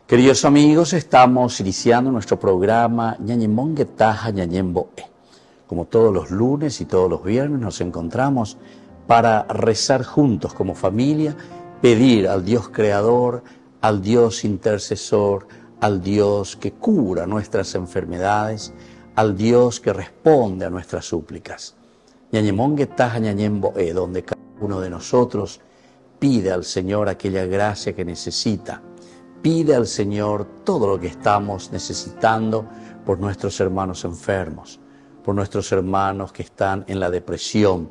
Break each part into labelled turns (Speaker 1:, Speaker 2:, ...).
Speaker 1: Queridos amigos, estamos iniciando nuestro programa Ñañemonguetaja Ñañembo'e. Como todos los lunes y todos los viernes nos encontramos para rezar juntos como familia, pedir al Dios creador, al Dios intercesor, al Dios que cura nuestras enfermedades, al Dios que responde a nuestras súplicas. Ñañemonguetaja Ñañembo'e, donde cada uno de nosotros pide al Señor aquella gracia que necesita. Pide al Señor todo lo que estamos necesitando por nuestros hermanos enfermos, por nuestros hermanos que están en la depresión,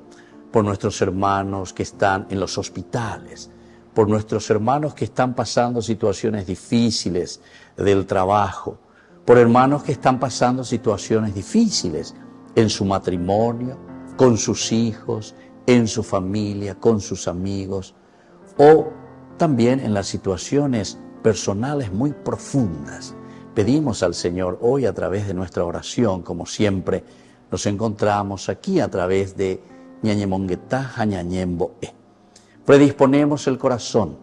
Speaker 1: por nuestros hermanos que están en los hospitales, por nuestros hermanos que están pasando situaciones difíciles del trabajo, por hermanos que están pasando situaciones difíciles en su matrimonio, con sus hijos, en su familia, con sus amigos, o también en las situaciones personales muy profundas. Pedimos al Señor hoy a través de nuestra oración, como siempre, nos encontramos aquí a través de Ñañemonguetaja Ñañembo'e. Predisponemos el corazón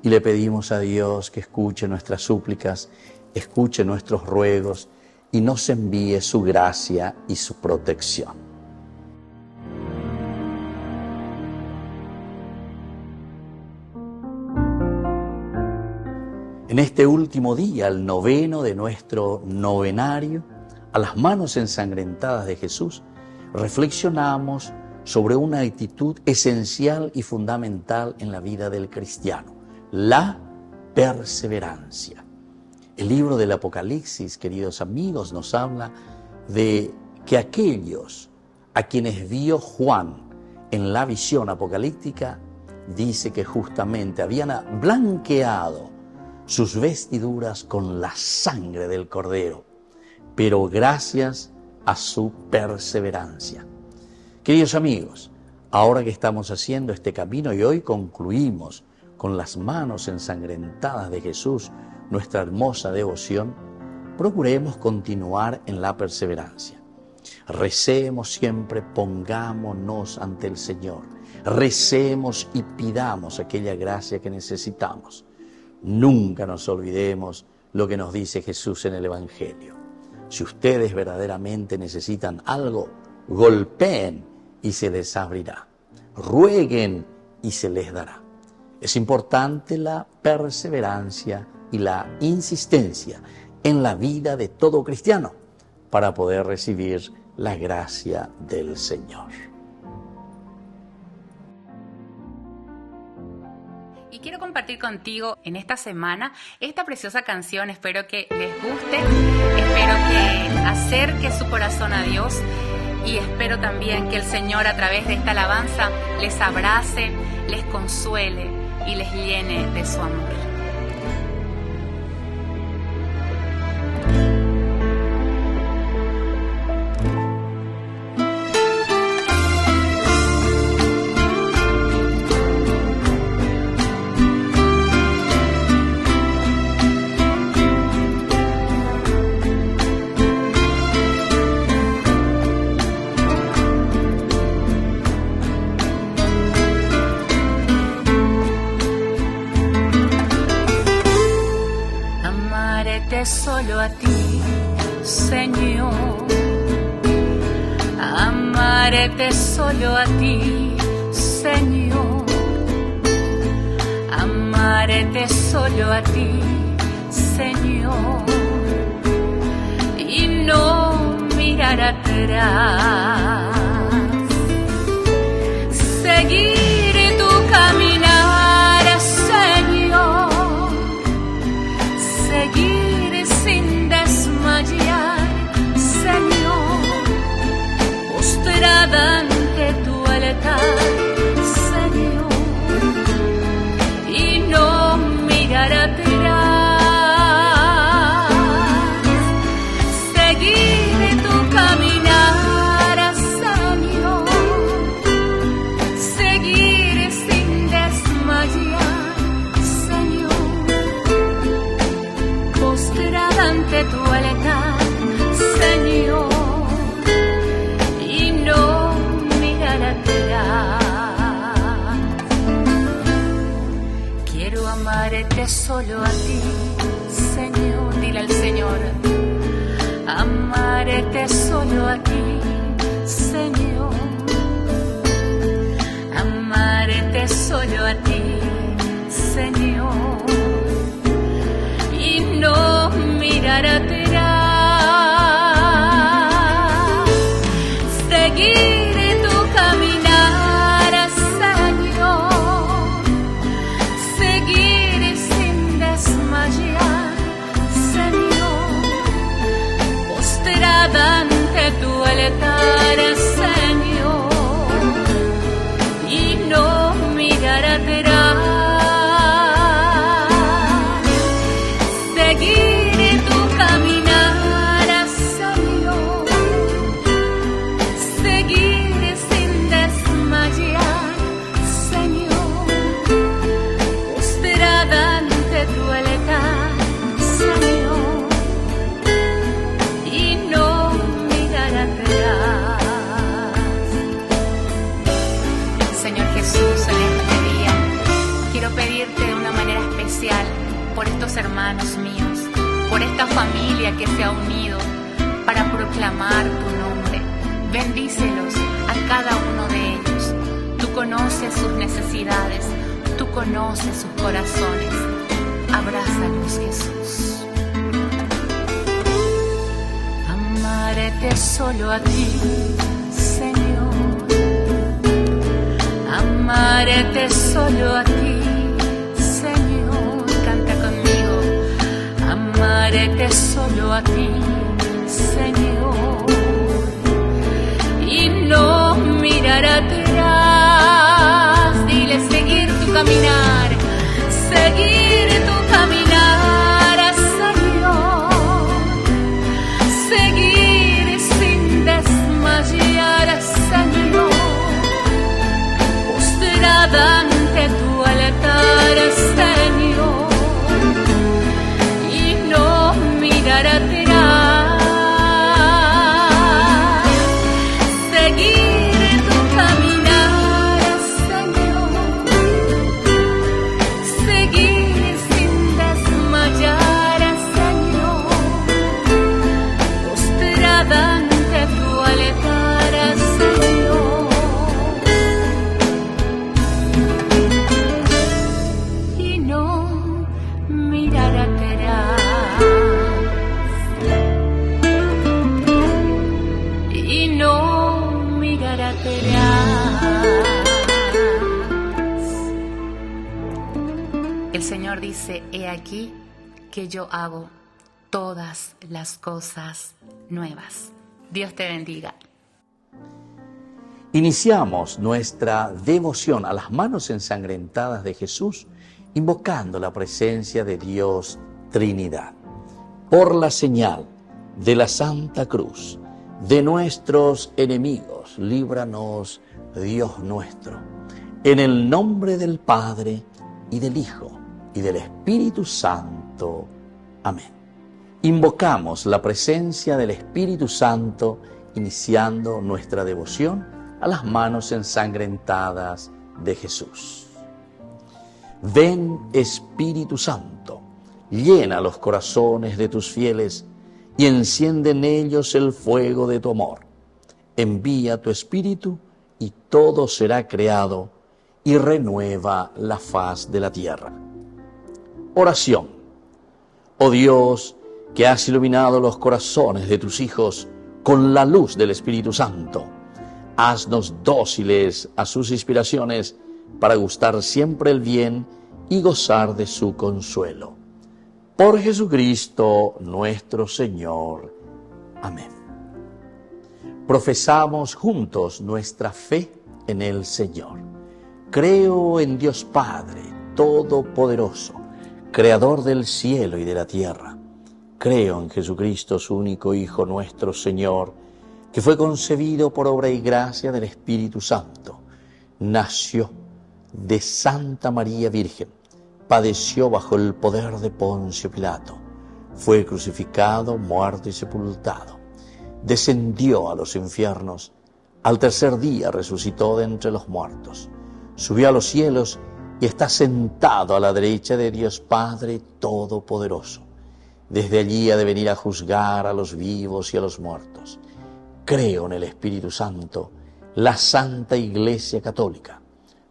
Speaker 1: y le pedimos a Dios que escuche nuestras súplicas, escuche nuestros ruegos y nos envíe su gracia y su protección. En este último día, el noveno de nuestro novenario, a las manos ensangrentadas de Jesús, reflexionamos sobre una actitud esencial y fundamental en la vida del cristiano, la perseverancia. El libro del Apocalipsis, queridos amigos, nos habla de que aquellos a quienes vio Juan en la visión apocalíptica, dice que justamente habían blanqueado sus vestiduras con la sangre del Cordero, pero gracias a su perseverancia. Queridos amigos, ahora que estamos haciendo este camino y hoy concluimos con las manos ensangrentadas de Jesús nuestra hermosa devoción, procuremos continuar en la perseverancia. Recemos siempre, pongámonos ante el Señor, recemos y pidamos aquella gracia que necesitamos. Nunca nos olvidemos lo que nos dice Jesús en el Evangelio. Si ustedes verdaderamente necesitan algo, golpeen y se les abrirá. Rueguen y se les dará. Es importante la perseverancia y la insistencia en la vida de todo cristiano para poder recibir la gracia del Señor.
Speaker 2: Y quiero compartir contigo en esta semana esta preciosa canción. Espero que les guste, espero que acerque su corazón a Dios y espero también que el Señor a través de esta alabanza les abrace, les consuele y les llene de su amor.
Speaker 3: Solo a ti, Señor, amarte solo a ti, Señor, amarte solo a ti, Señor, y no mirar atrás, seguir tu caminar, Señor, seguir sin desmayar, Señor, postrada ante tu altar, Señor, y no mirar atrás, seguir tu caminar, Señor, seguir sin desmayar, Señor, postrada ante tu altar, Señor, y no mirar atrás. Quiero amarte solo a ti,
Speaker 2: Señor. Dile al Señor: amarte solo a ti, Señor. Amarte solo a ti, Señor. Y no mirar atrás. Seguir tu caminar, Señor. Seguir sin desmayar, Señor. Postrada ante tu altar, Señor. Y no mirar atrás. Seguir tu caminar, Señor. Seguir sin desmayar, Señor. Postrada ante tu altar, Señor. Y no mirar atrás. Señor Jesús, en este día quiero pedirte de una manera especial por estos hermanos míos, por esta familia que se ha unido para proclamar tu nombre. Bendícelos a cada uno de ellos. Tú conoces sus necesidades, tú conoces sus corazones. Abrázalos, Jesús. Amarte solo a ti, Señor. Amarte solo a ti, Señor. Canta conmigo. Amarte solo a ti, Señor. Y no mirar atrás. Dile: seguir tu caminar. Seguir tu caminar, Señor. Seguir sin desmayar, Señor. Postrada ante tu altar, Señor. Y no mirar atrás. Seguir tu caminar, Señor. Seguir sin desmayar, Señor. Postrada ante tu altar, Señor. Y no mirar atrás. Y no mirar atrás. El Señor dice: he aquí que yo hago todas las cosas nuevas. Dios te bendiga.
Speaker 1: Iniciamos nuestra devoción a las manos ensangrentadas de Jesús, invocando la presencia de Dios Trinidad. Por la señal de la Santa Cruz de nuestros enemigos, líbranos, Dios nuestro. En el nombre del Padre, y del Hijo, y del Espíritu Santo. Amén. Invocamos la presencia del Espíritu Santo, iniciando nuestra devoción a las manos ensangrentadas de Jesús. Ven, Espíritu Santo, llena los corazones de tus fieles y enciende en ellos el fuego de tu amor. Envía tu Espíritu y todo será creado y renueva la faz de la tierra. Oración. Oh Dios, que has iluminado los corazones de tus hijos con la luz del Espíritu Santo, haznos dóciles a sus inspiraciones para gustar siempre el bien y gozar de su consuelo. Por Jesucristo nuestro Señor. Amén. Profesamos juntos nuestra fe en el Señor. Creo en Dios Padre Todopoderoso, Creador del cielo y de la tierra. Creo en Jesucristo, su único Hijo, nuestro Señor, que fue concebido por obra y gracia del Espíritu Santo. Nació de Santa María Virgen, padeció bajo el poder de Poncio Pilato, fue crucificado, muerto y sepultado. Descendió a los infiernos, al tercer día resucitó de entre los muertos, subió a los cielos y está sentado a la derecha de Dios Padre Todopoderoso. Desde allí ha de venir a juzgar a los vivos y a los muertos. Creo en el Espíritu Santo, la Santa Iglesia Católica,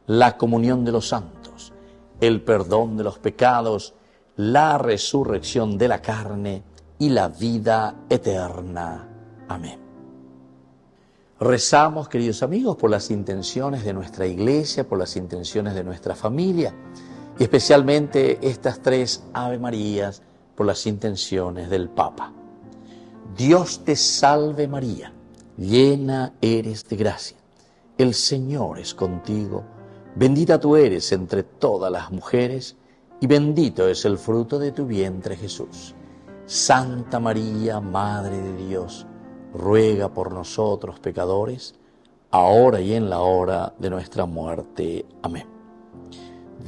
Speaker 1: la comunión de los santos, el perdón de los pecados, la resurrección de la carne y la vida eterna. Amén. Rezamos, queridos amigos, por las intenciones de nuestra iglesia, por las intenciones de nuestra familia, y especialmente estas 3 Ave Marías, por las intenciones del Papa. Dios te salve María, llena eres de gracia. El Señor es contigo, bendita tú eres entre todas las mujeres, y bendito es el fruto de tu vientre Jesús. Santa María, Madre de Dios, ruega por nosotros pecadores, ahora y en la hora de nuestra muerte. Amén.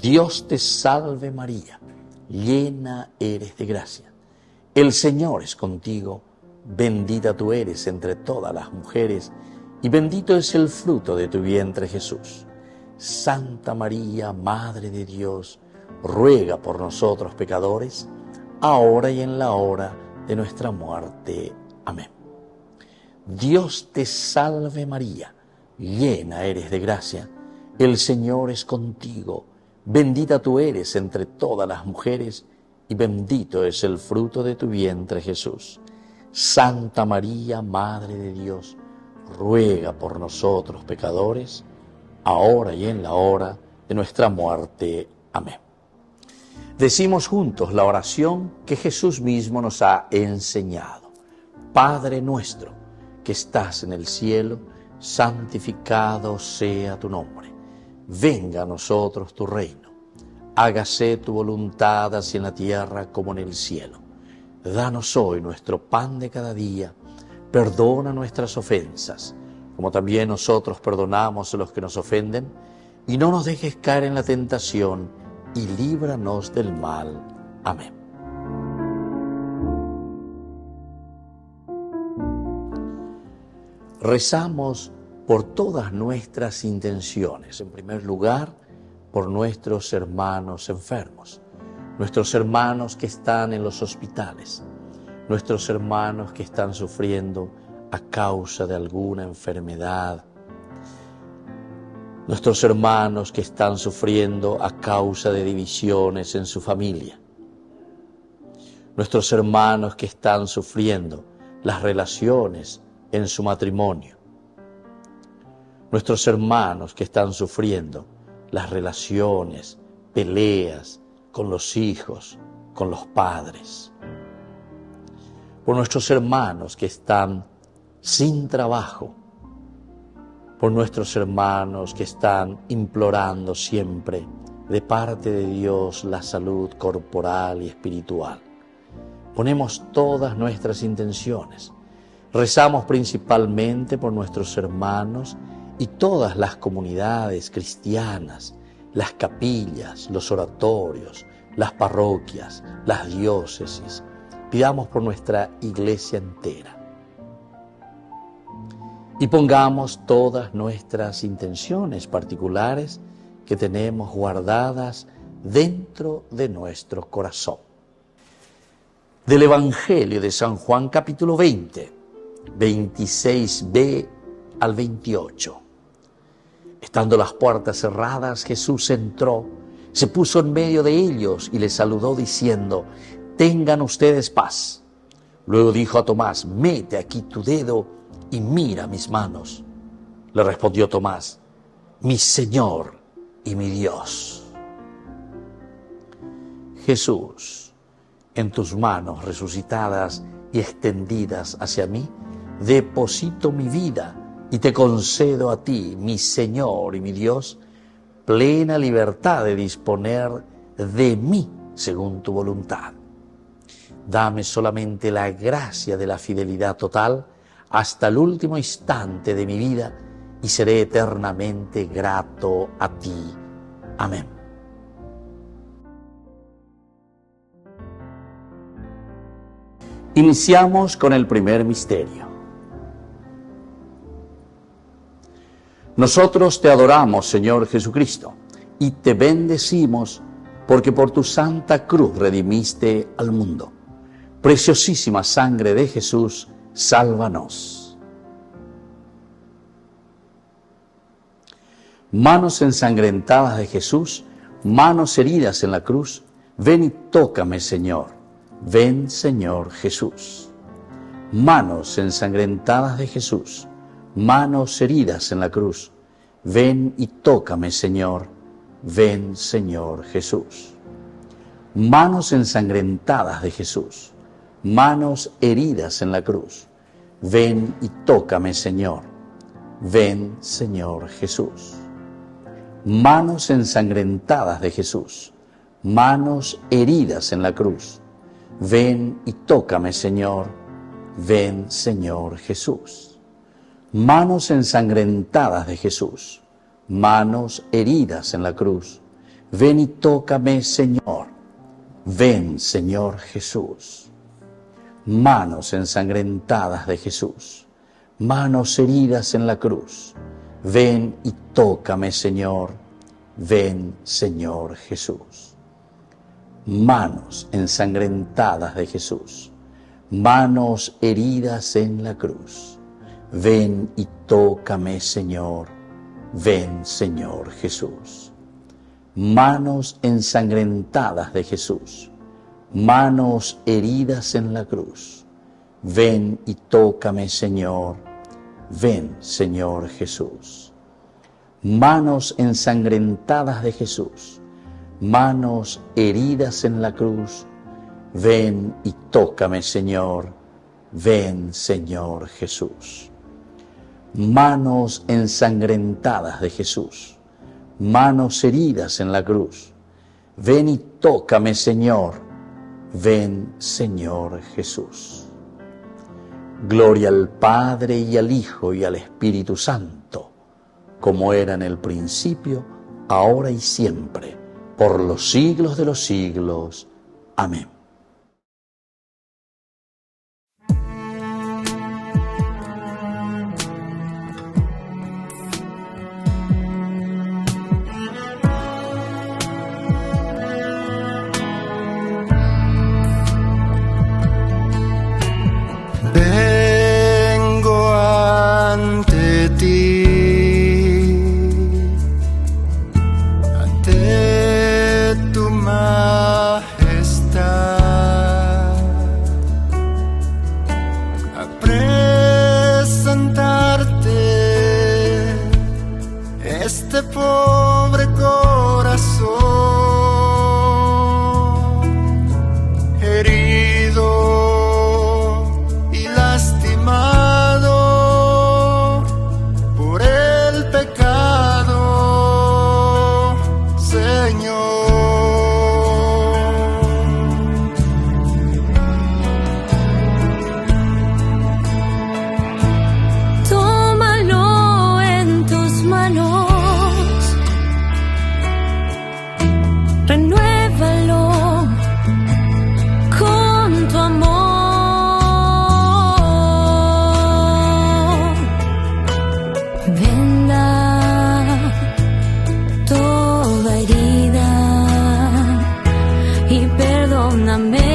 Speaker 1: Dios te salve María, llena eres de gracia. El Señor es contigo, bendita tú eres entre todas las mujeres, y bendito es el fruto de tu vientre Jesús. Santa María, Madre de Dios, ruega por nosotros pecadores, ahora y en la hora de nuestra muerte. Amén. Dios te salve María, llena eres de gracia, el Señor es contigo, bendita tú eres entre todas las mujeres, y bendito es el fruto de tu vientre Jesús. Santa María, Madre de Dios, ruega por nosotros pecadores, ahora y en la hora de nuestra muerte. Amén. Decimos juntos la oración que Jesús mismo nos ha enseñado. Padre nuestro, que estás en el cielo, santificado sea tu nombre. Venga a nosotros tu reino. Hágase tu voluntad así en la tierra como en el cielo. Danos hoy nuestro pan de cada día. Perdona nuestras ofensas, como también nosotros perdonamos a los que nos ofenden. Y no nos dejes caer en la tentación, y líbranos del mal. Amén. Rezamos por todas nuestras intenciones. En primer lugar, por nuestros hermanos enfermos, nuestros hermanos que están en los hospitales, nuestros hermanos que están sufriendo a causa de alguna enfermedad, nuestros hermanos que están sufriendo a causa de divisiones en su familia, nuestros hermanos que están sufriendo las relaciones en su matrimonio, nuestros hermanos que están sufriendo las relaciones, peleas con los hijos, con los padres, por nuestros hermanos que están sin trabajo, por nuestros hermanos que están implorando siempre de parte de Dios la salud corporal y espiritual. Ponemos todas nuestras intenciones. Rezamos principalmente por nuestros hermanos y todas las comunidades cristianas, las capillas, los oratorios, las parroquias, las diócesis. Pidamos por nuestra iglesia entera. Y pongamos todas nuestras intenciones particulares que tenemos guardadas dentro de nuestro corazón. Del Evangelio de San Juan, capítulo 20, 26b al 28. Estando las puertas cerradas, Jesús entró, se puso en medio de ellos y les saludó diciendo: «Tengan ustedes paz». Luego dijo a Tomás: «Mete aquí tu dedo y mira mis manos». Le respondió Tomás: «Mi Señor y mi Dios». Jesús, en tus manos resucitadas y extendidas hacia mí, deposito mi vida y te concedo a ti, mi Señor y mi Dios, plena libertad de disponer de mí según tu voluntad. Dame solamente la gracia de la fidelidad total hasta el último instante de mi vida y seré eternamente grato a ti. Amén. Iniciamos con el primer misterio. Nosotros te adoramos, Señor Jesucristo, y te bendecimos porque por tu santa cruz redimiste al mundo. Preciosísima sangre de Jesús, sálvanos. Manos ensangrentadas de Jesús, manos heridas en la cruz, ven y tócame, Señor. Ven, Señor Jesús. Manos ensangrentadas de Jesús, manos heridas en la cruz, ven y tócame, Señor. Ven, Señor Jesús. Manos ensangrentadas de Jesús, manos heridas en la cruz, ven y tócame, Señor. Ven, Señor Jesús. Manos ensangrentadas de Jesús, manos heridas en la cruz, ven y tócame, Señor. Ven, Señor Jesús. Manos ensangrentadas de Jesús, manos heridas en la cruz, ven y tócame, Señor. Ven, Señor Jesús. Manos ensangrentadas de Jesús, manos heridas en la cruz, ven y tócame, Señor. Ven, Señor Jesús. Manos ensangrentadas de Jesús, manos heridas en la cruz, ven y tócame, Señor. Ven, Señor Jesús. Manos ensangrentadas de Jesús, manos heridas en la cruz, ven y tócame, Señor. Ven, Señor Jesús. Manos ensangrentadas de Jesús, manos heridas en la cruz, ven y tócame, Señor. Ven, Señor Jesús. Manos ensangrentadas de Jesús, manos heridas en la cruz, ven y tócame, Señor. Ven, Señor Jesús. Gloria al Padre y al Hijo y al Espíritu Santo, como era en el principio, ahora y siempre, por los siglos de los siglos. Amén.
Speaker 4: Vengo ante ti, ante tu majestad, a presentarte este pobre corazón herido y lastimado por el pecado, Señor.
Speaker 3: Tómalo en tus manos, renuévalo con tu amor. Venda toda herida y perdóname.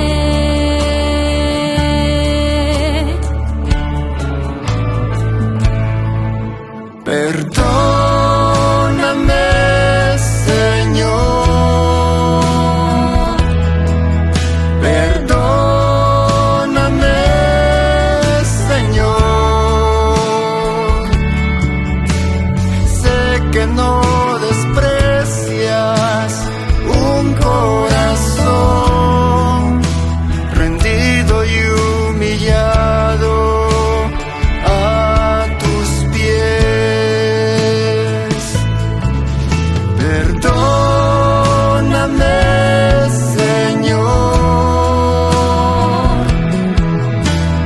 Speaker 4: Perdóname, Señor. Perdóname, Señor. Sé que no desprecias un corazón rendido y humillado a tus pies. Perdóname, Señor.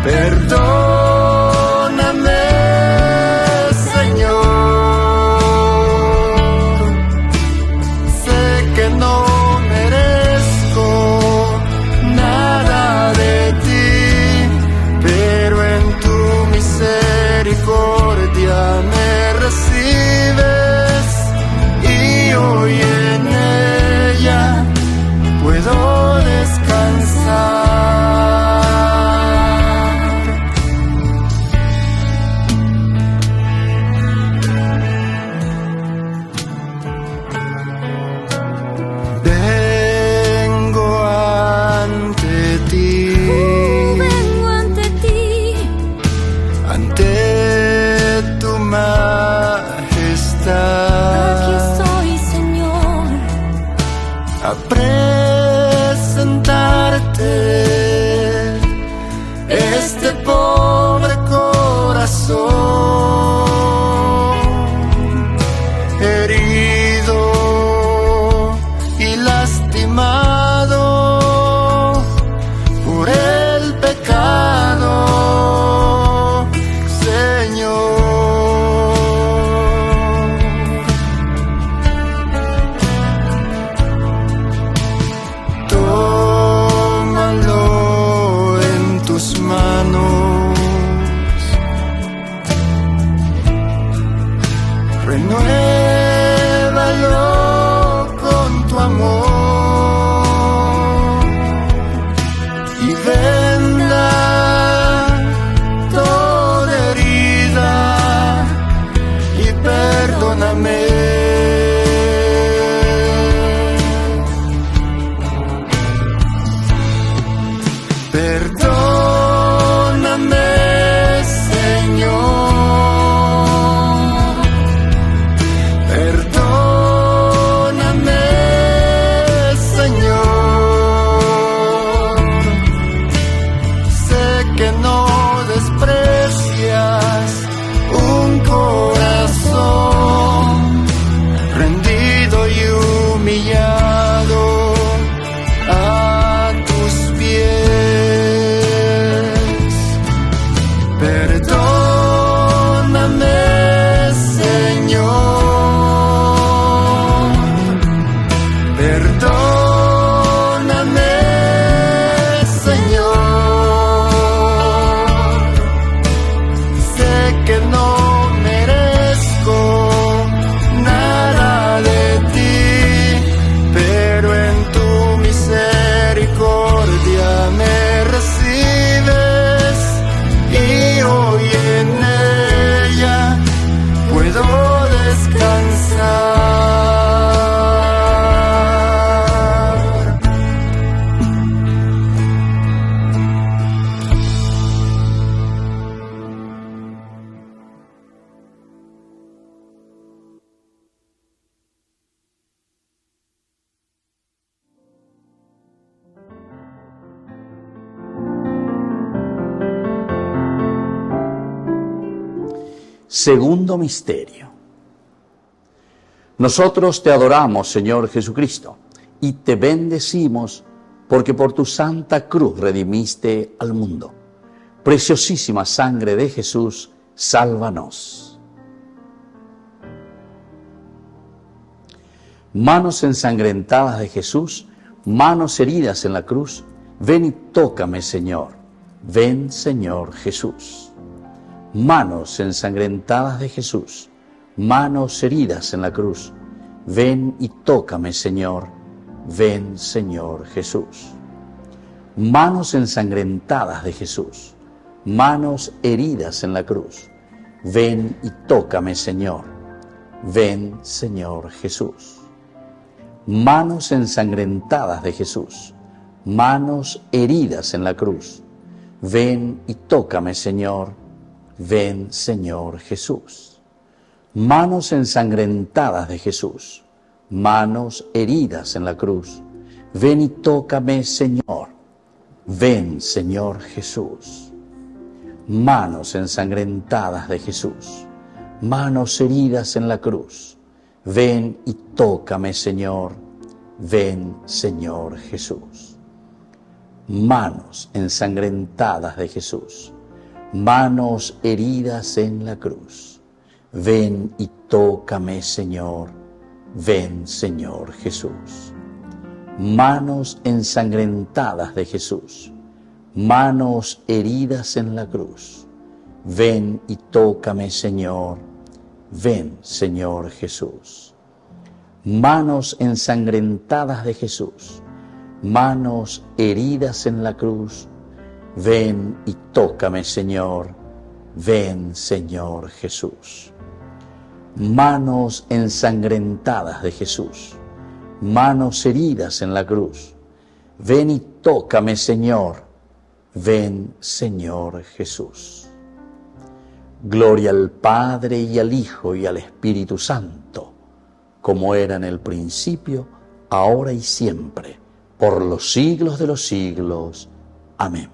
Speaker 4: Perdóname, Señor. renuévalo con tu amor y venda toda herida y perdóname. Perdóname, Señor. Perdóname, Señor. Sé que no desprecias un corazón rendido y humillado a tus pies. Perdóname, Señor. Perdóname, Señor. Sé que no merezco nada de ti, pero en tu misericordia me recibes y hoy en ella puedo descansar.
Speaker 1: Segundo misterio. Nosotros te adoramos, Señor Jesucristo, y te bendecimos porque por tu santa cruz redimiste al mundo. Preciosísima sangre de Jesús, sálvanos. Manos ensangrentadas de Jesús, manos heridas en la cruz, ven y tócame, Señor. Ven, Señor Jesús. Manos ensangrentadas de Jesús, manos heridas en la cruz, ven y tócame, Señor. Ven, Señor Jesús. Manos ensangrentadas de Jesús, manos heridas en la cruz, ven y tócame, Señor. Ven, Señor Jesús. Manos ensangrentadas de Jesús, manos heridas en la cruz, ven y tócame, Señor. Ven, Señor Jesús. Manos ensangrentadas de Jesús, manos heridas en la cruz, ven y tócame, Señor. Ven, Señor Jesús. Manos ensangrentadas de Jesús, manos heridas en la cruz, ven y tócame, Señor. Ven, Señor Jesús. Manos ensangrentadas de Jesús, manos heridas en la cruz, ven y tócame, Señor. Ven, Señor Jesús. Manos ensangrentadas de Jesús, manos heridas en la cruz, ven y tócame, Señor. Ven, Señor Jesús. Manos ensangrentadas de Jesús, manos heridas en la cruz, ven y tócame, Señor. Ven, Señor Jesús. Manos ensangrentadas de Jesús, manos heridas en la cruz, ven y tócame, Señor. Ven, Señor Jesús. Gloria al Padre y al Hijo y al Espíritu Santo, como era en el principio, ahora y siempre, por los siglos de los siglos. Amén.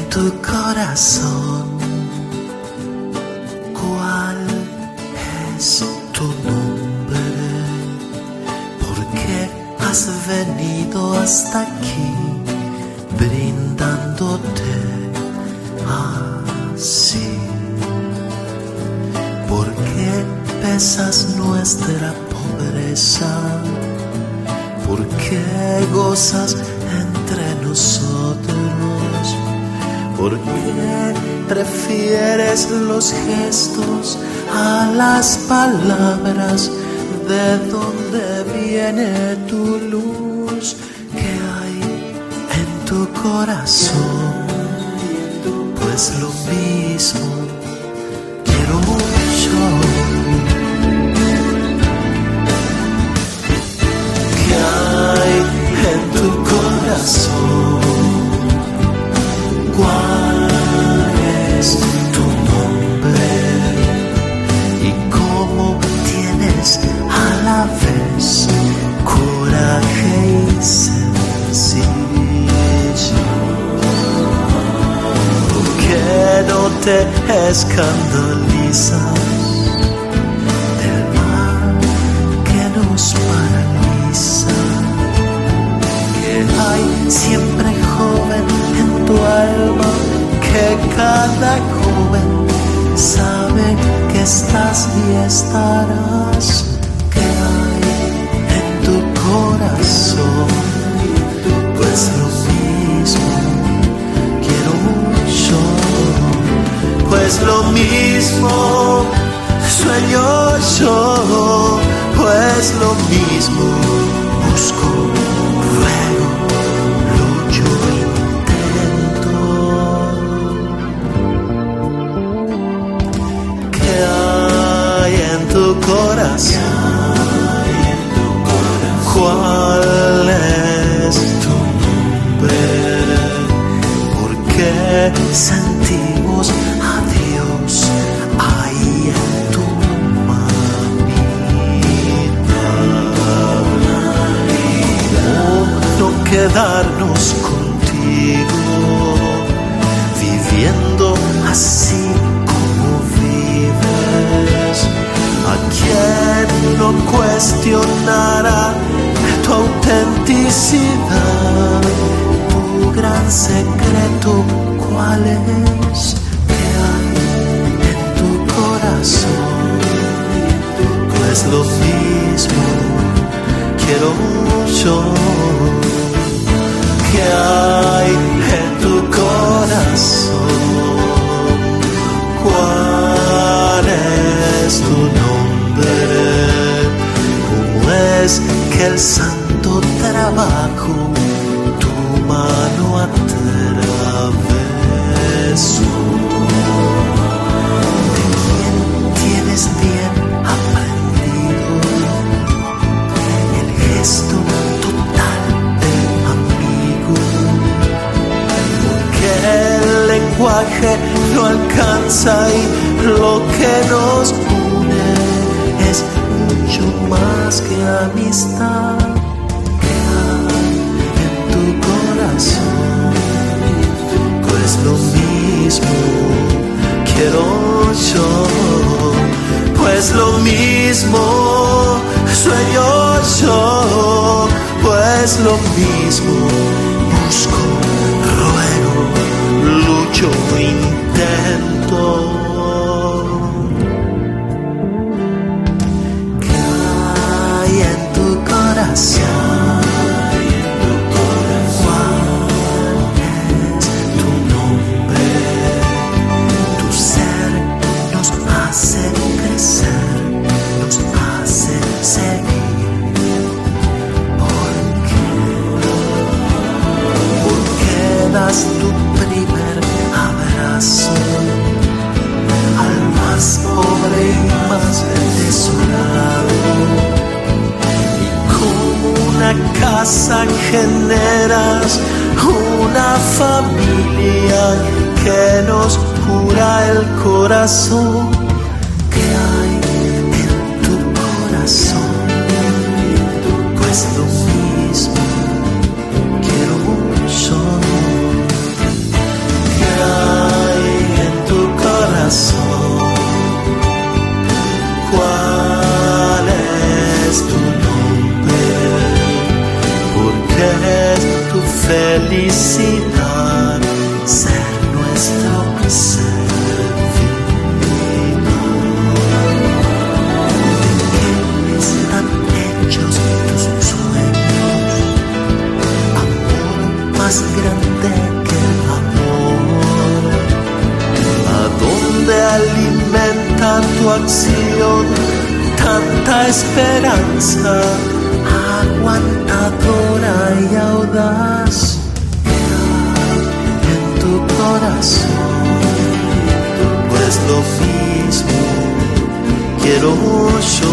Speaker 5: Tu corazón, ¿cuál es tu nombre? ¿Por qué has venido hasta aquí brindándote así? ¿Por qué besas nuestra pobreza? ¿Por qué gozas entre nosotros? ¿Por qué prefieres los gestos a las palabras? ¿De dónde viene tu luz? ¿Qué hay en tu corazón? Pues lo mismo quiero mucho. ¿Qué hay en tu corazón? ¿Cuál es tu nombre? ¿Y cómo tienes a la vez coraje y sencillo? ¿Por qué no te escandalizas del mal que nos paraliza? Que hay siempre joven en tu alma, que cada joven sabe que estás y estarás. ¿Qué hay en tu corazón? Pues lo mismo quiero mucho. Pues lo mismo sueño yo. Pues lo mismo busco, ruego, lucho, intento. ¿Qué hay en tu corazón? ¿Cuál es tu nombre? ¿Por qué sentimos a Dios ahí en tu manita? ¿Cómo no quedarnos contigo, viviendo así como vives? ¿A quién no cuestionará tu autenticidad? Tu gran secreto, ¿cuál es? ¿Qué hay en tu corazón? Pues lo mismo quiero yo. ¿Qué hay en tu corazón? ¿Cuál es tu nombre? ¿Cómo es que el santo trabajo tu mano atravesó? ¿De quién tienes bien aprendido el gesto total del amigo? Porque el lenguaje no alcanza y lo que nos une es mucho más que amistad. ¿Qué hay en tu corazón? Pues lo mismo quiero yo. Pues lo mismo sueño yo. Pues lo mismo busco, ruego, lucho, intento. ¿Qué hay en tu corazón? ¿Cuál es tu nombre? Tu ser nos hace crecer, nos hace seguir. ¿Por qué das tu primer abrazo al más pobre y más desolado? Y como una casa generas una familia que nos cura el corazón. ¿Qué hay en tu corazón? Pues lo mismo quiero mucho. ¿Qué hay en tu corazón? ¿Cuál es tu nombre? Porque es tu felicidad ser nuestro servido. acción, tanta esperanza, aguantadora y audaz, que hay en tu corazón. Pues lo mismo quiero yo,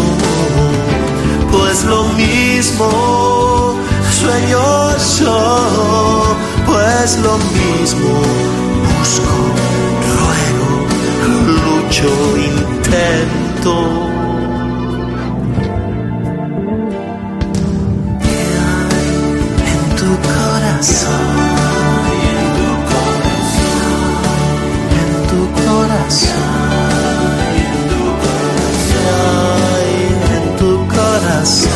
Speaker 5: pues lo mismo sueño yo, pues lo mismo busco, ruego, lucho, intento. ¿Qué hay en tu corazón? En tu corazón, en tu corazón, en tu corazón.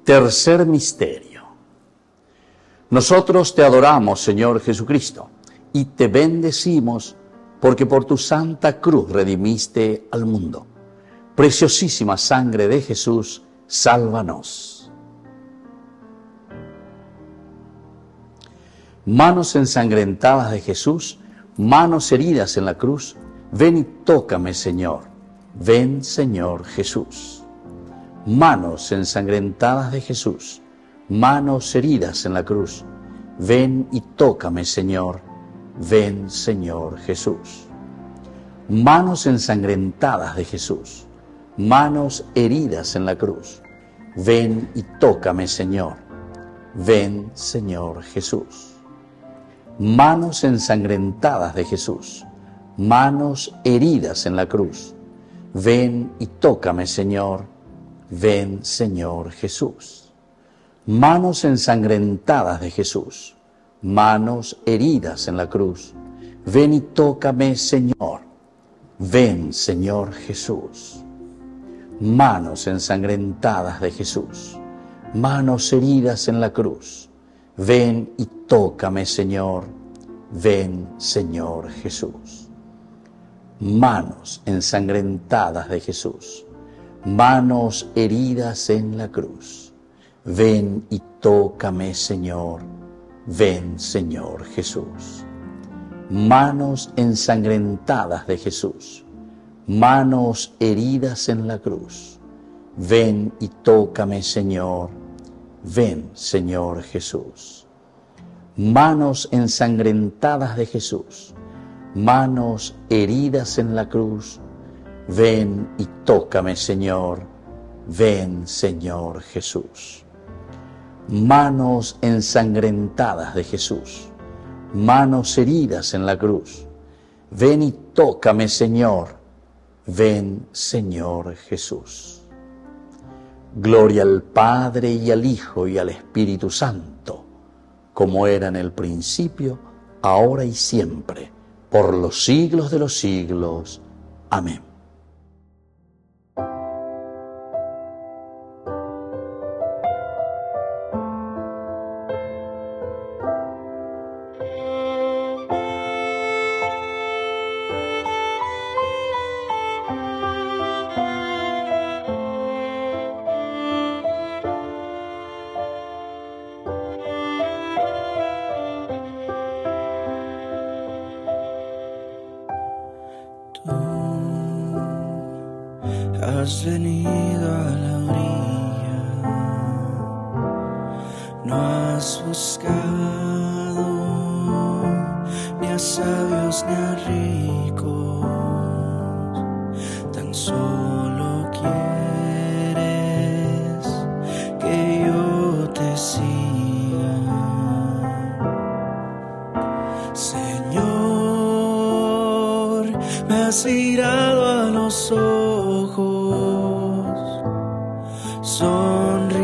Speaker 1: Tercer misterio. Nosotros te adoramos, Señor Jesucristo, y te bendecimos porque por tu santa cruz redimiste al mundo. Preciosísima sangre de Jesús, sálvanos. Manos ensangrentadas de Jesús, manos heridas en la cruz, ven y tócame, Señor. Ven, Señor Jesús. Manos ensangrentadas de Jesús, manos heridas en la cruz, ven y tócame, Señor. Ven, Señor Jesús. Manos ensangrentadas de Jesús, manos heridas en la cruz, ven y tócame, Señor. Ven, Señor Jesús. Manos ensangrentadas de Jesús, manos heridas en la cruz, ven y tócame, Señor. Ven, Señor Jesús. Manos ensangrentadas de Jesús, manos heridas en la cruz, ven y tócame, Señor. Ven, Señor Jesús. Manos ensangrentadas de Jesús, manos heridas en la cruz, ven y tócame, Señor. Ven, Señor Jesús. Manos ensangrentadas de Jesús, manos heridas en la cruz, ven y tócame, Señor. Ven, Señor Jesús. Manos ensangrentadas de Jesús, manos heridas en la cruz, ven y tócame, Señor. Ven, Señor Jesús. Manos ensangrentadas de Jesús, manos heridas en la cruz, ven y tócame, Señor. Ven, Señor Jesús. Manos ensangrentadas de Jesús, manos heridas en la cruz, ven y tócame, Señor. Ven, Señor Jesús. Gloria al Padre y al Hijo y al Espíritu Santo, como era en el principio, ahora y siempre, por los siglos de los siglos. Amén.
Speaker 5: Has venido a la orilla, no has buscado ni a sabios ni a ricos, tan solo quieres que yo te siga. Señor, me has mirado a los ojos, sonriendo,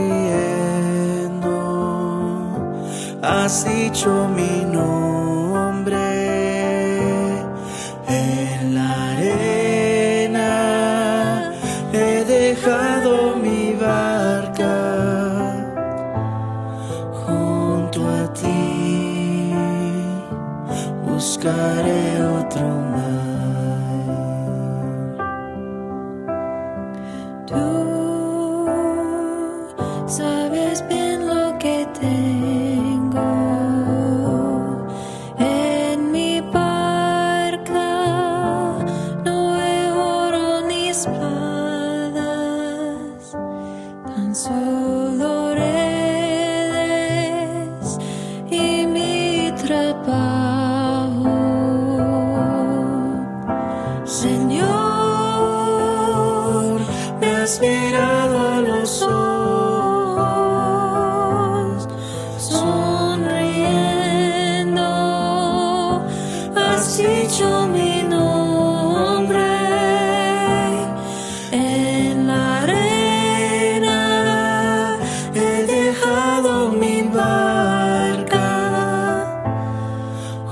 Speaker 5: has dicho mi nombre en la arena, he dejado mi barca junto a ti,
Speaker 3: otro mar. Tú sabes bien lo que tengo en mi barca. No hay oro ni espadas, tan solo redes y mi trabajo. Señor, me has mirado a los ojos, sonriendo, has dicho mi nombre. En la arena he dejado mi barca,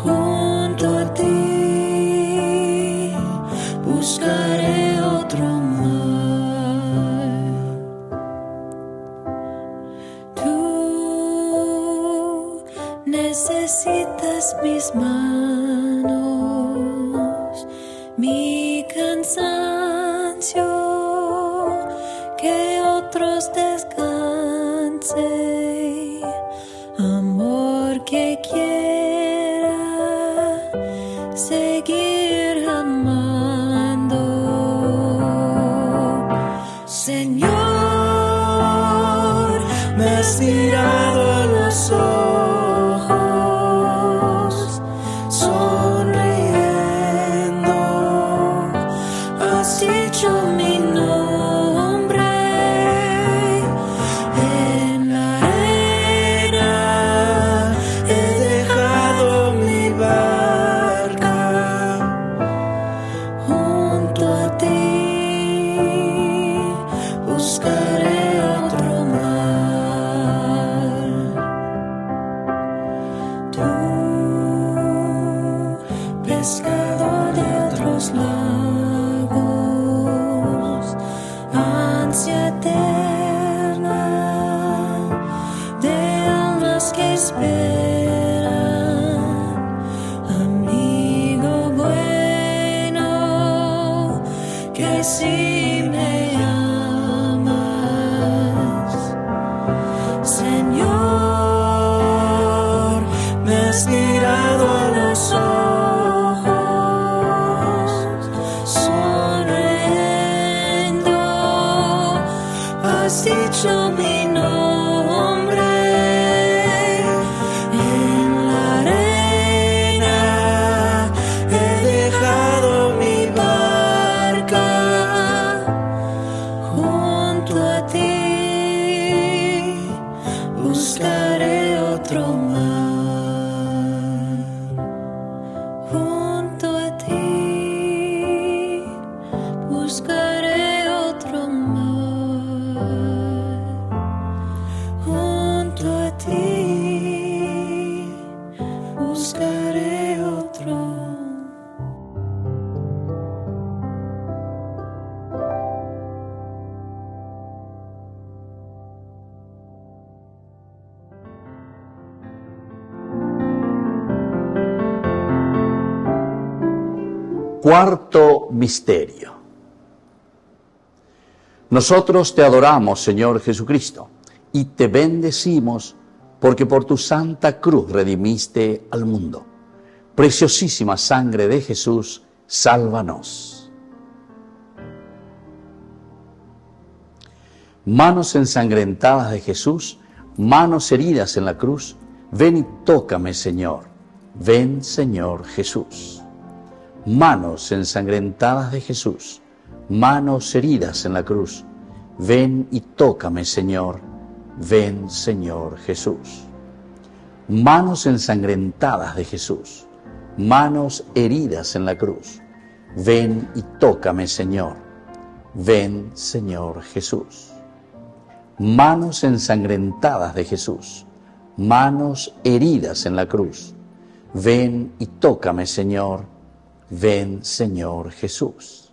Speaker 3: junto a ti buscaré otro mar. Tú necesitas mis manos, mi cansancio, que otros descansen, amor que quiera seguir amando. Señor, me has mirado a los ojos, sonriendo, has dicho mi nombre. En la arena he dejado mi barca, junto a ti buscaré otro mar. Tú, pescador de otros lagos, ansia eterna de almas que esperan, amigo bueno, que si me amas. Señor, me has mirado a los ojos, sonriendo, has dicho mi nombre. En la arena he dejado mi barca, junto a ti buscaré otro mar. Junto a ti buscaré otro mar. Junto a ti buscaré otro.
Speaker 1: Cuarto misterio. Nosotros te adoramos, Señor Jesucristo, y te bendecimos porque por tu santa cruz redimiste al mundo. Preciosísima sangre de Jesús, sálvanos. Manos ensangrentadas de Jesús, manos heridas en la cruz, ven y tócame, Señor. Ven, Señor Jesús. Manos ensangrentadas de Jesús, manos heridas en la cruz, ven y tócame, Señor. Ven, Señor Jesús. Manos ensangrentadas de Jesús, manos heridas en la cruz, ven y tócame, Señor. Ven, Señor Jesús. Manos ensangrentadas de Jesús, manos heridas en la cruz, ven y tócame, Señor. Ven, Señor Jesús.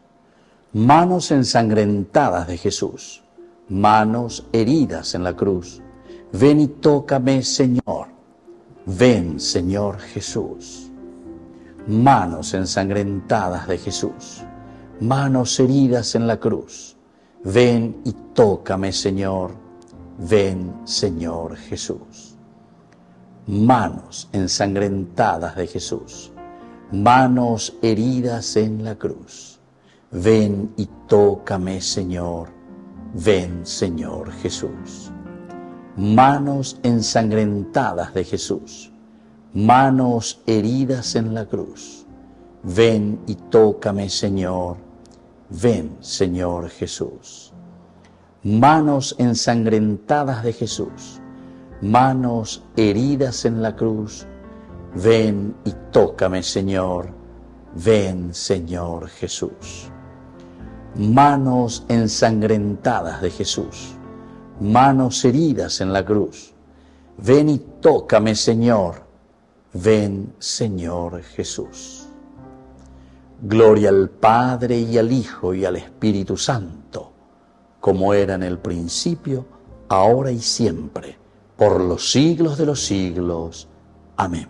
Speaker 1: Manos ensangrentadas de Jesús, manos heridas en la cruz, ven y tócame, Señor. Ven, Señor Jesús. Manos ensangrentadas de Jesús, manos heridas en la cruz, ven y tócame, Señor, ven, Señor Jesús. Manos ensangrentadas de Jesús, manos heridas en la cruz, ven y tócame, Señor, ven, Señor Jesús. Manos ensangrentadas de Jesús, manos heridas en la cruz, ven y tócame, Señor, ven, Señor Jesús. Manos ensangrentadas de Jesús, manos heridas en la cruz, ven y tócame, Señor, ven, Señor Jesús. Manos ensangrentadas de Jesús, manos heridas en la cruz, ven y tócame, Señor, ven, Señor Jesús. Gloria al Padre y al Hijo y al Espíritu Santo, como era en el principio, ahora y siempre, por los siglos de los siglos. Amén.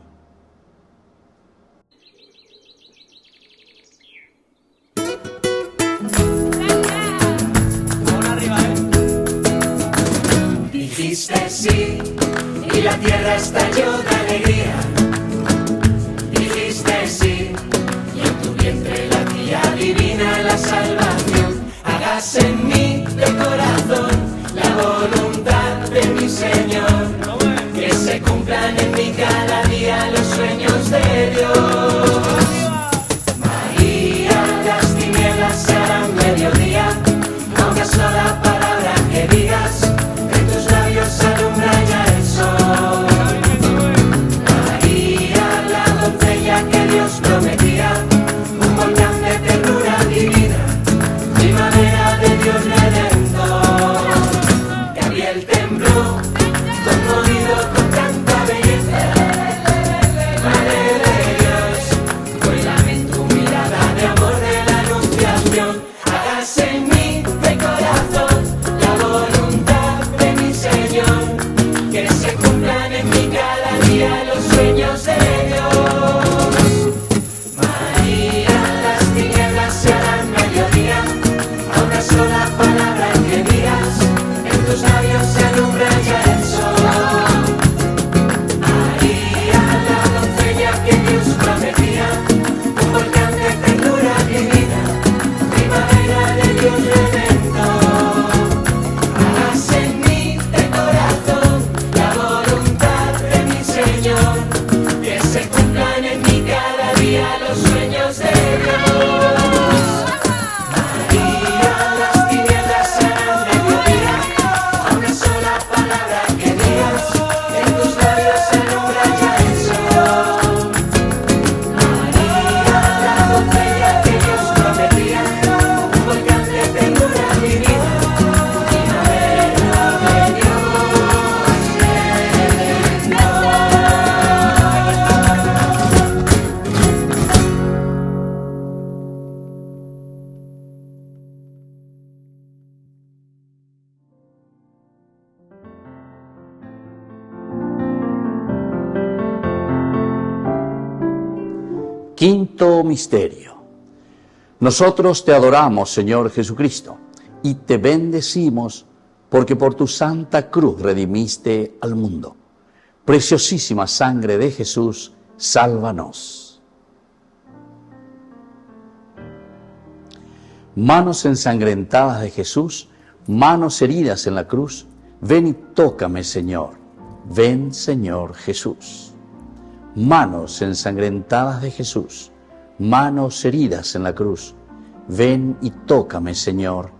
Speaker 3: Dijiste sí y la tierra estalló de alegría. Dijiste sí y en tu vientre latía divina la salvación. Hágase en mí de corazón la voluntad de mi Señor, que se cumplan en mí cada día los sueños de Dios. María, las tinieblas se harán mediodía, a una sola palabra que digas, en tus labios alumbra ya el sol. María, la doncella que Dios prometía, un volcán de ternura divina, primavera de Dios redentor. Gabriel tembló, conmovido con tanta belleza. Madre de Dios, cuélame en tu mirada de amor de la anunciación. Hágase en mí de corazón la voluntad de mi Señor, que se cumplan en mí cada día los sueños de Dios. María, las tinieblas se harán mediodía, a una sola palabra que digas, en tus labios se alumbra ya el sol. María, la doncella que Dios prometía, un volcán de ternura divina, primavera de Dios redentor. Hágase en mí de corazón la voluntad de mi Señor, que se cumplan en mí cada día los sueños de Dios. María, las tinieblas se harán mediodía, a una sola palabra que digas, en tus labios se alumbra ya el sol. María, la doncella que Dios prometía, un volcán de ternura divina, primavera de Dios
Speaker 1: Quinto misterio. Nosotros te adoramos, Señor Jesucristo, y te bendecimos porque por tu santa cruz redimiste al mundo. Preciosísima sangre de Jesús, sálvanos. Manos ensangrentadas de Jesús, manos heridas en la cruz, ven y tócame, Señor. Ven, Señor Jesús. Manos ensangrentadas de Jesús, manos heridas en la cruz, ven y tócame, Señor,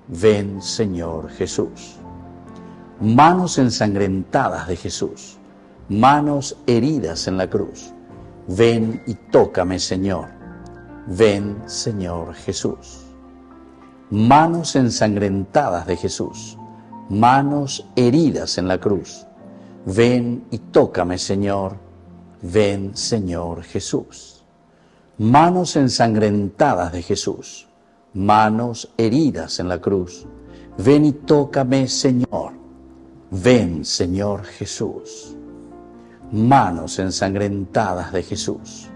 Speaker 1: ven, Señor Jesús. Manos ensangrentadas de Jesús, manos heridas en la cruz, ven y tócame, Señor, ven, Señor Jesús. Manos ensangrentadas de Jesús, manos heridas en la cruz, ven y tócame, Señor, ven, Señor Jesús. Manos ensangrentadas de Jesús, manos heridas en la cruz, ven y tócame, Señor. Ven, Señor Jesús. Manos ensangrentadas de Jesús,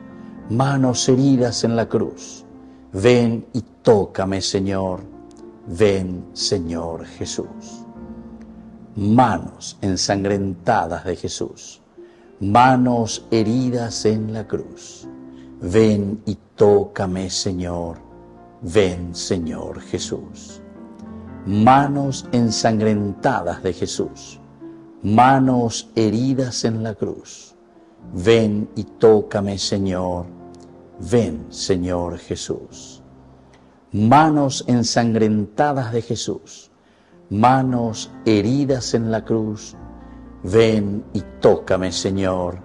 Speaker 1: manos heridas en la cruz. Ven y tócame, Señor. Ven, Señor Jesús. Manos ensangrentadas de Jesús, manos heridas en la cruz. Ven y tócame, Señor. Ven, Señor Jesús. Manos ensangrentadas de Jesús, manos heridas en la cruz. Ven y tócame, Señor. Ven, Señor Jesús. Manos ensangrentadas de Jesús, manos heridas en la cruz. Ven y tócame, Señor.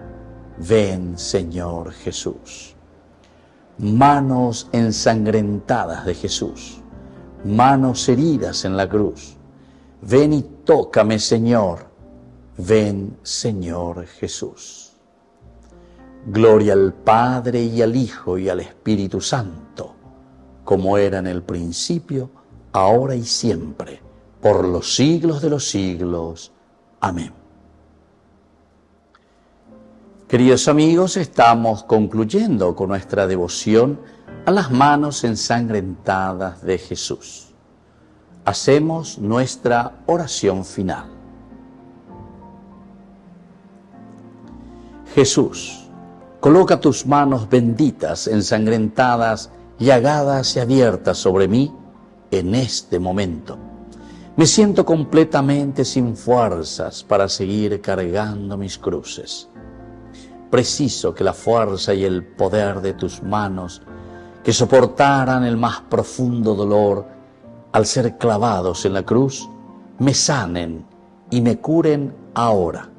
Speaker 1: Ven, Señor Jesús. Manos ensangrentadas de Jesús, manos heridas en la cruz. Ven y tócame, Señor. Ven, Señor Jesús. Gloria al Padre y al Hijo y al Espíritu Santo, como era en el principio, ahora y siempre, por los siglos de los siglos. Amén. Queridos amigos, estamos concluyendo con nuestra devoción a las manos ensangrentadas de Jesús. Hacemos nuestra oración final. Jesús, coloca tus manos benditas, ensangrentadas, llagadas y abiertas sobre mí en este momento. Me siento completamente sin fuerzas para seguir cargando mis cruces. Preciso que la fuerza y el poder de tus manos, que soportaran el más profundo dolor al ser clavados en la cruz, me sanen y me curen ahora.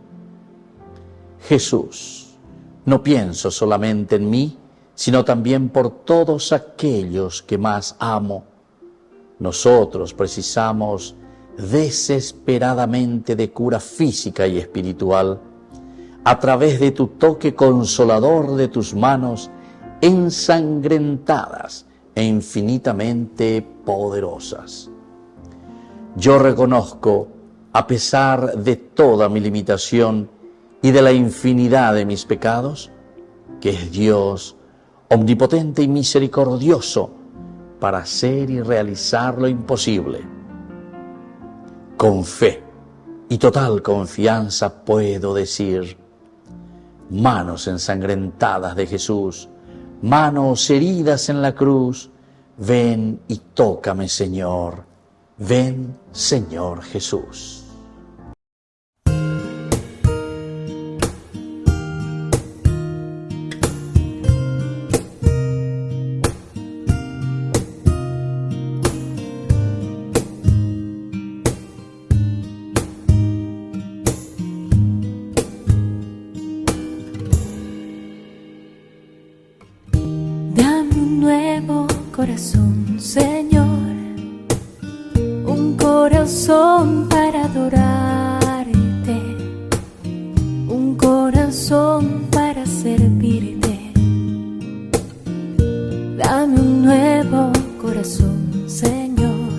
Speaker 1: Jesús, no pienso solamente en mí, sino también por todos aquellos que más amo. Nosotros precisamos desesperadamente de cura física y espiritual a través de tu toque consolador de tus manos ensangrentadas e infinitamente poderosas. Yo reconozco, a pesar de toda mi limitación y de la infinidad de mis pecados, que es Dios omnipotente y misericordioso para hacer y realizar lo imposible. Con fe y total confianza puedo decir: manos ensangrentadas de Jesús, manos heridas en la cruz, ven y tócame, Señor. Ven, Señor Jesús.
Speaker 6: Corazón, Señor, un corazón para adorarte, un corazón para servirte. Dame un nuevo corazón, Señor.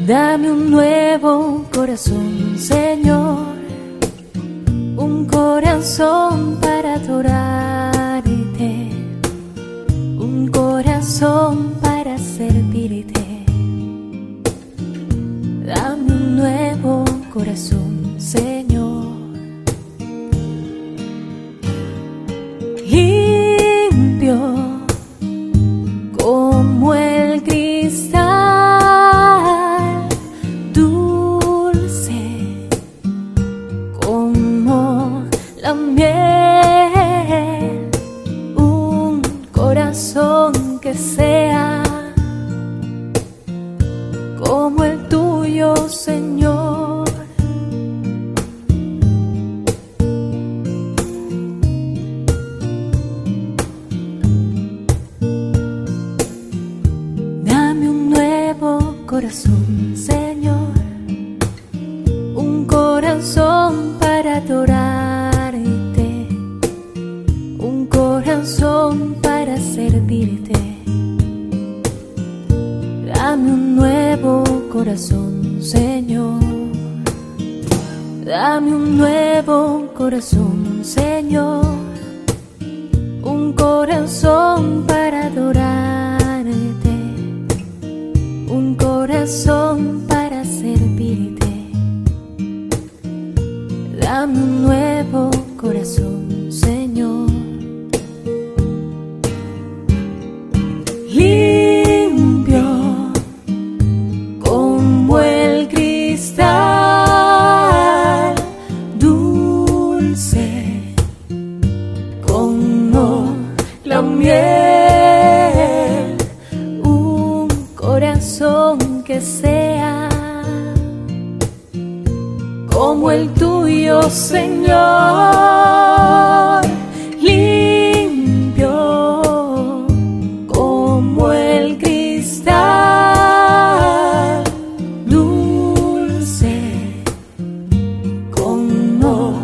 Speaker 6: Dame un nuevo corazón, Señor, un corazón para adorarte, un corazón para servirte. Dame un nuevo corazón, Señor. Limpio como el cristal, dulce como la miel, un corazón que sea como el tuyo, Señor. Dame un nuevo corazón, Señor, un corazón para adorarte, un corazón para servirte. Dame un nuevo corazón, Señor. Dame un nuevo corazón, Señor, un un corazón para adorarte, un corazón para servirte. Dame un nuevo corazón, Señor, limpio como el cristal, dulce como la miel, un corazón que sea como el tuyo, Señor, limpio como el cristal, dulce como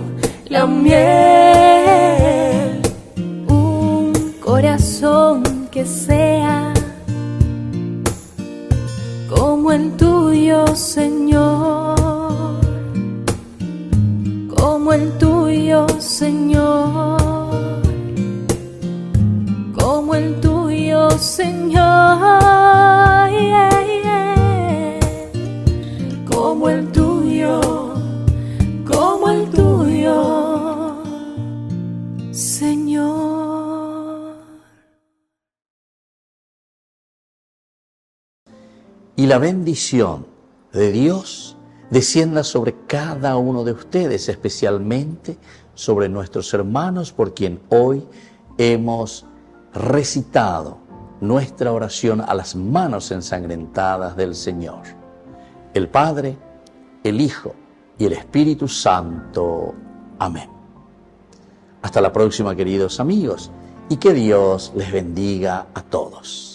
Speaker 6: la miel, un corazón que sea como el tuyo, Señor, como el tuyo, Señor, como el tuyo, Señor, como el tuyo, como el tuyo, Señor.
Speaker 1: Y la bendición de Dios descienda sobre cada uno de ustedes, especialmente sobre nuestros hermanos por quien hoy hemos recitado nuestra oración a las manos ensangrentadas del Señor. El Padre, el Hijo y el Espíritu Santo. Amén. Hasta la próxima, queridos amigos, y que Dios les bendiga a todos.